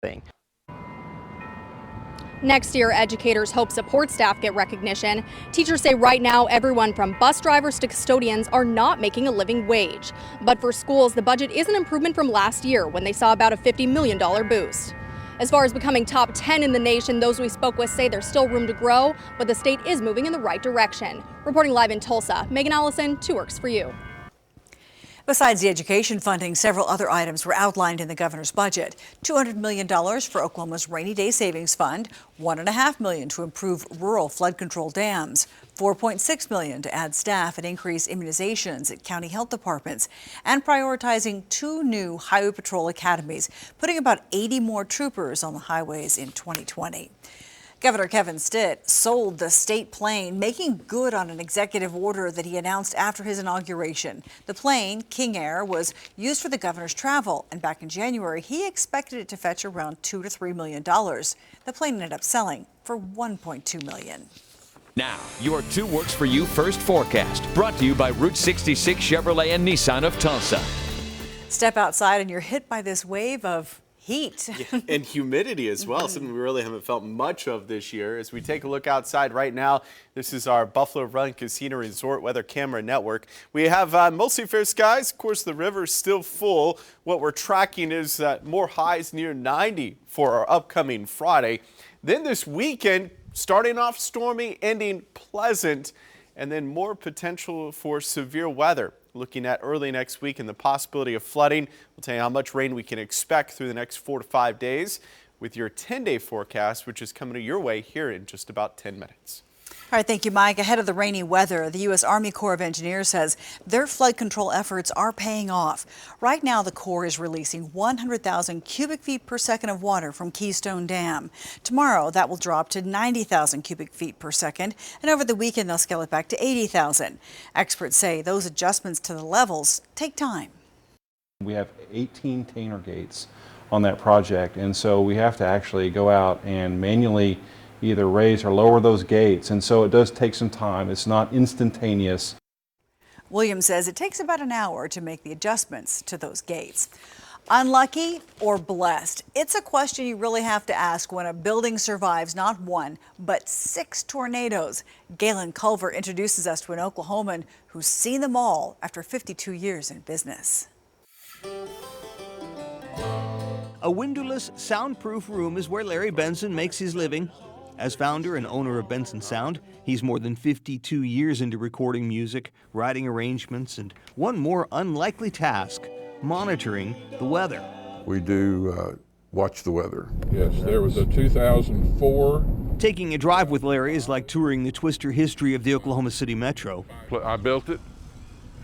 thing. Next year, educators hope support staff get recognition. Teachers say right now, everyone from bus drivers to custodians are not making a living wage. But for schools, the budget is an improvement from last year when they saw about a $50 million boost. As far as becoming top 10 in the nation, those we spoke with say there's still room to grow, but the state is moving in the right direction. Reporting live in Tulsa, Megan Allison, 2 Works for You. Besides the education funding, several other items were outlined in the governor's budget. $200 million for Oklahoma's Rainy Day Savings Fund, $1.5 million to improve rural flood control dams, $4.6 million to add staff and increase immunizations at county health departments, and prioritizing 2 new highway patrol academies, putting about 80 more troopers on the highways in 2020. Governor Kevin Stitt sold the state plane, making good on an executive order that he announced after his inauguration. The plane, King Air, was used for the governor's travel, and back in January, he expected it to fetch around $2 to $3 million. The plane ended up selling for $1.2 million. Now, your 2 Works for You first forecast, brought to you by Route 66 Chevrolet and Nissan of Tulsa. Step outside and you're hit by this wave of heat. Yeah, and humidity as well, something we really haven't felt much of this year. As we take a look outside right now, this is our Buffalo Run Casino Resort Weather Camera Network. We have mostly fair skies. Of course, the river's still full. What we're tracking is more highs near 90 for our upcoming Friday. Then this weekend, starting off stormy, ending pleasant, and then more potential for severe weather. Looking at early next week and the possibility of flooding. We'll tell you how much rain we can expect through the next 4 to 5 days with your 10-day forecast, which is coming your way here in just about 10 minutes. All right, thank you, Mike. Ahead of the rainy weather, the U.S. Army Corps of Engineers says their flood control efforts are paying off. Right now, the Corps is releasing 100,000 cubic feet per second of water from Keystone Dam. Tomorrow, that will drop to 90,000 cubic feet per second, and over the weekend, they'll scale it back to 80,000. Experts say those adjustments to the levels take time. We have 18 Tainer gates on that project, and so we have to actually go out and manually either raise or lower those gates, and so it does take some time. It's not instantaneous. Williams says it takes about an hour to make the adjustments to those gates. Unlucky or blessed? It's a question you really have to ask when a building survives not 1, but 6 tornadoes. Galen Culver introduces us to an Oklahoman who's seen them all after 52 years in business. A windowless, soundproof room is where Larry Benson makes his living. As founder and owner of Benson Sound, he's more than 52 years into recording music, writing arrangements, and one more unlikely task, monitoring the weather. We do watch the weather. Yes, there was a 2004. Taking a drive with Larry is like touring the twister history of the Oklahoma City Metro. I built it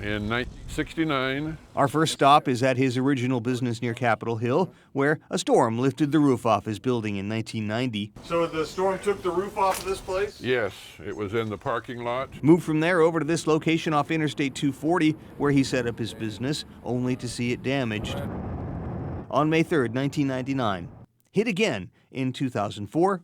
in 1969. Our first stop is at his original business near Capitol Hill, where a storm lifted the roof off his building in 1990. So the storm took the roof off of this place? Yes, it was in the parking lot. Moved from there over to this location off Interstate 240, where he set up his business, only to see it damaged. On May 3rd, 1999, hit again in 2004,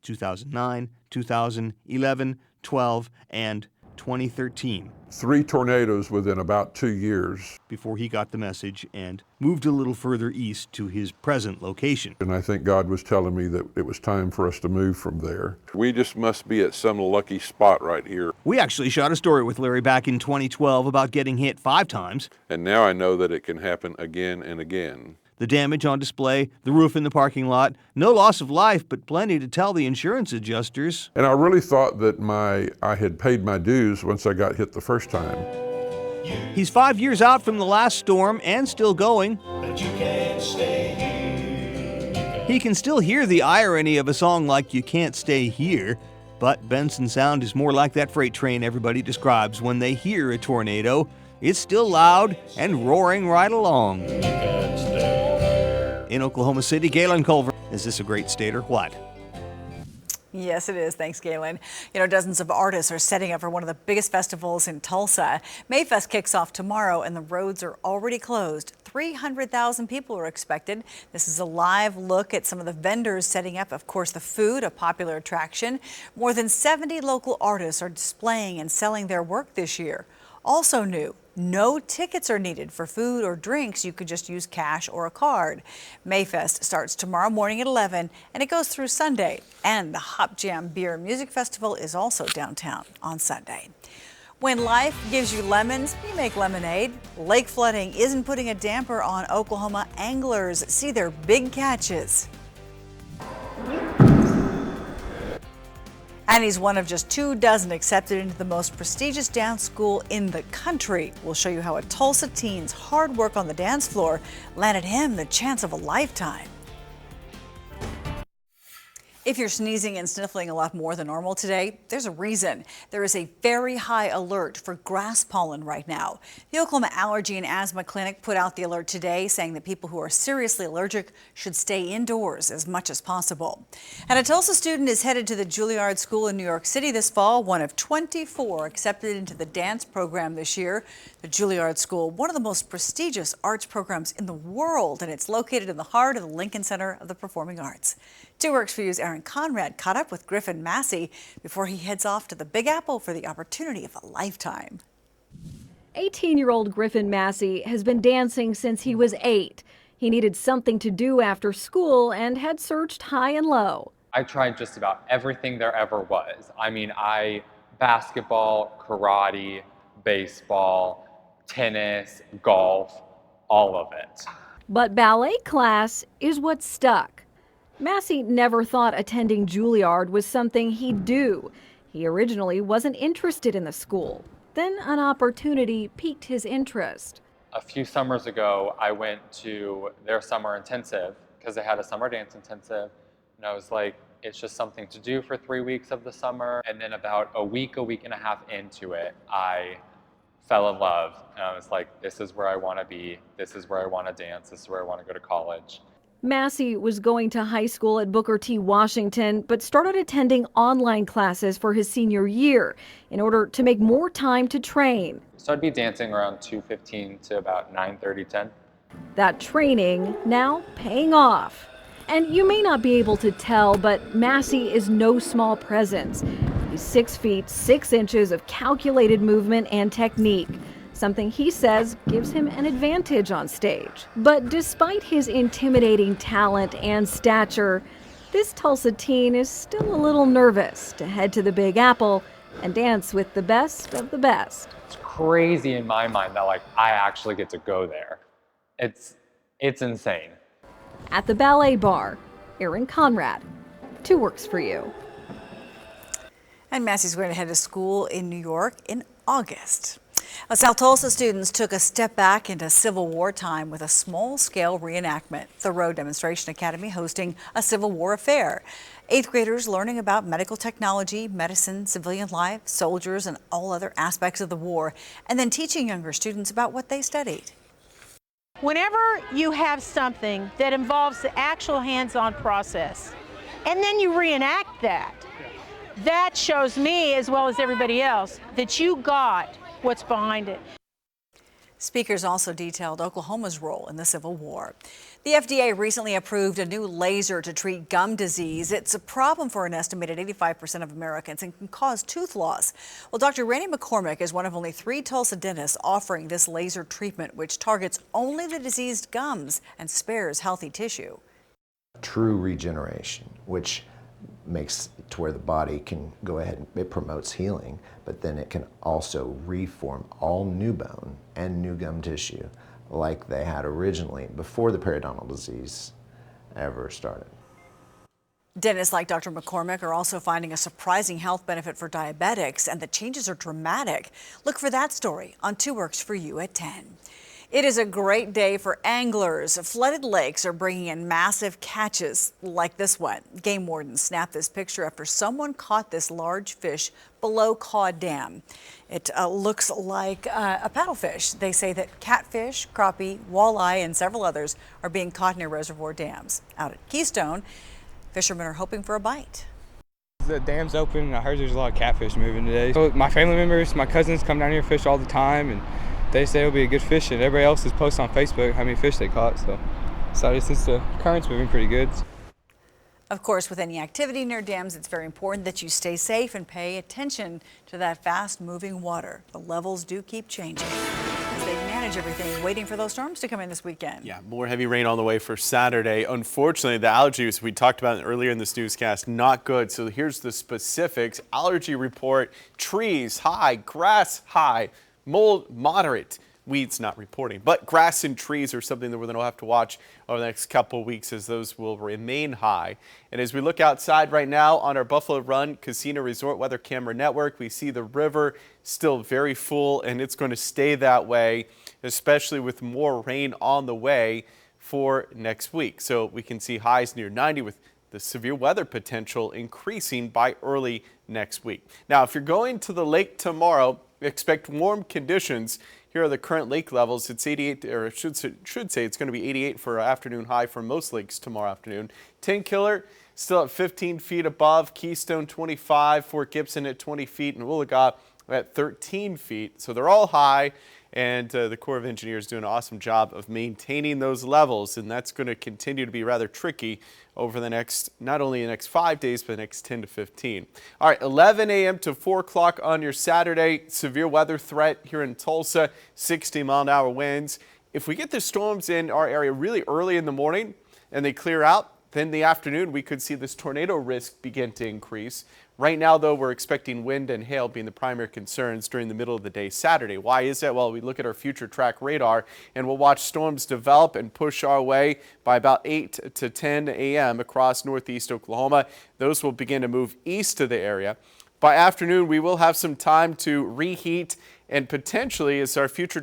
2009, 2011, 12, and 2013. 3 tornadoes within about 2 years. Before he got the message and moved a little further east to his present location. And I think God was telling me that it was time for us to move from there. We just must be at some lucky spot right here. We actually shot a story with Larry back in 2012 about getting hit 5 times. And now I know that it can happen again and again. The damage on display, the roof in the parking lot, no loss of life, but plenty to tell the insurance adjusters. And I really thought that I had paid my dues once I got hit the first time. He's 5 years out from the last storm and still going. But you can't stay here. He can still hear the irony of a song like You Can't Stay Here, but Benson Sound is more like that freight train everybody describes when they hear a tornado. It's still loud and roaring right along. In Oklahoma City, Galen Culver. Is this a great state or what? Yes, it is. Thanks, Galen. You know, dozens of artists are setting up for one of the biggest festivals in Tulsa. Mayfest kicks off tomorrow, and the roads are already closed. 300,000 people are expected. This is a live look at some of the vendors setting up. Of course, the food, a popular attraction. More than 70 local artists are displaying and selling their work this year. Also new, no tickets are needed for food or drinks. You could just use cash or a card. Mayfest starts tomorrow morning at 11 and it goes through Sunday. And the Hop Jam Beer Music Festival is also downtown on Sunday. When life gives you lemons, you make lemonade. Lake flooding isn't putting a damper on Oklahoma anglers. See their big catches. And he's one of just 24 accepted into the most prestigious dance school in the country. We'll show you how a Tulsa teen's hard work on the dance floor landed him the chance of a lifetime. If you're sneezing and sniffling a lot more than normal today, there's a reason. There is a very high alert for grass pollen right now. The Oklahoma Allergy and Asthma Clinic put out the alert today, saying that people who are seriously allergic should stay indoors as much as possible. And a Tulsa student is headed to the Julliard School in New York City this fall, one of 24 accepted into the dance program this year. The Julliard School, one of the most prestigious arts programs in the world, and it's located in the heart of the Lincoln Center of the Performing Arts. 2 Works for You's Aaron Conrad caught up with Griffin Massey before he heads off to the Big Apple for the opportunity of a lifetime. 18-year-old Griffin Massey has been dancing since he was 8. He needed something to do after school and had searched high and low. I tried just about everything there ever was. Basketball, karate, baseball, tennis, golf, all of it. But ballet class is what stuck. Massey never thought attending Julliard was something he'd do. He originally wasn't interested in the school. Then an opportunity piqued his interest. A few summers ago, I went to their summer intensive because they had a summer dance intensive. And I was like, it's just something to do for 3 weeks of the summer. And then about a week and a half into it, I fell in love. And I was like, this is where I want to be. This is where I want to dance. This is where I want to go to college. Massey was going to high school at Booker T. Washington, but started attending online classes for his senior year in order to make more time to train. So I'd be dancing around 2:15 to about 9:30, 10. That training now paying off. And you may not be able to tell, but Massey is no small presence. He's 6 feet 6 inches of calculated movement and technique. Something he says gives him an advantage on stage. But despite his intimidating talent and stature, this Tulsa teen is still a little nervous to head to the Big Apple and dance with the best of the best. It's crazy in my mind that I actually get to go there. It's insane. At the ballet bar, Aaron Conrad, 2 Works for You. And Massey's going to head to school in New York in August. South Tulsa students took a step back into Civil War time with a small-scale reenactment. The Road Demonstration Academy hosting a Civil War affair. 8th graders learning about medical technology, medicine, civilian life, soldiers, and all other aspects of the war, and then teaching younger students about what they studied. Whenever you have something that involves the actual hands-on process, and then you reenact that, that shows me, as well as everybody else, that you got what's behind it. Speakers also detailed Oklahoma's role in the Civil War. The FDA recently approved a new laser to treat gum disease. It's a problem for an estimated 85% of Americans and can cause tooth loss. Well, Dr. Randy McCormick is one of only 3 Tulsa dentists offering this laser treatment, which targets only the diseased gums and spares healthy tissue. True regeneration, which makes it to where the body can go ahead and it promotes healing, but then it can also reform all new bone and new gum tissue like they had originally before the periodontal disease ever started. Dentists like Dr. McCormick are also finding a surprising health benefit for diabetics, and the changes are dramatic. Look for that story on 2 Works for You at 10. It is a great day for anglers. Flooded lakes are bringing in massive catches like this one. Game wardens snapped this picture after someone caught this large fish below Caw Dam. It looks like a paddlefish. They say that catfish, crappie, walleye, and several others are being caught near reservoir dams. Out at Keystone, fishermen are hoping for a bite. The dam's open, and I heard there's a lot of catfish moving today. So my family members, my cousins come down here and fish all the time, and they say it'll be a good fish, and everybody else is posting on Facebook how many fish they caught. So since the current's moving pretty good. Of course, with any activity near dams, it's very important that you stay safe and pay attention to that fast-moving water. The levels do keep changing as they manage everything, waiting for those storms to come in this weekend. Yeah, more heavy rain on the way for Saturday. Unfortunately, the allergies we talked about earlier in this newscast, not good. So here's the specifics. Allergy report: trees high, grass high, mold moderate. Weeds not reporting, but grass and trees are something that we're going to have to watch over the next couple of weeks, as those will remain high. And as we look outside right now on our Buffalo Run Casino Resort Weather Camera Network, we see the river still very full, and it's going to stay that way, especially with more rain on the way for next week. So we can see highs near 90 with the severe weather potential increasing by early next week. Now, if you're going to the lake tomorrow, expect warm conditions. Here are the current lake levels. It's 88, or I should say it's going to be 88 for an afternoon high for most lakes tomorrow afternoon. Tenkiller still at 15 feet above, Keystone 25, Fort Gibson at 20 feet, and Julliard at 13 feet. So they're all high, and the Corps of Engineers doing an awesome job of maintaining those levels, and that's going to continue to be rather tricky over the next, not only the next 5 days, but the next 10 to 15. All right, 11 a.m. to 4 o'clock on your Saturday. Severe weather threat here in Tulsa, 60-mile-an-hour winds. If we get the storms in our area really early in the morning and they clear out, then in the afternoon we could see this tornado risk begin to increase. Right now, though, we're expecting wind and hail being the primary concerns during the middle of the day Saturday. Why is that? Well, we look at our future track radar, and we'll watch storms develop and push our way by about 8 to 10 a.m. across northeast Oklahoma. Those will begin to move east of the area. By afternoon, we will have some time to reheat, and potentially, as our future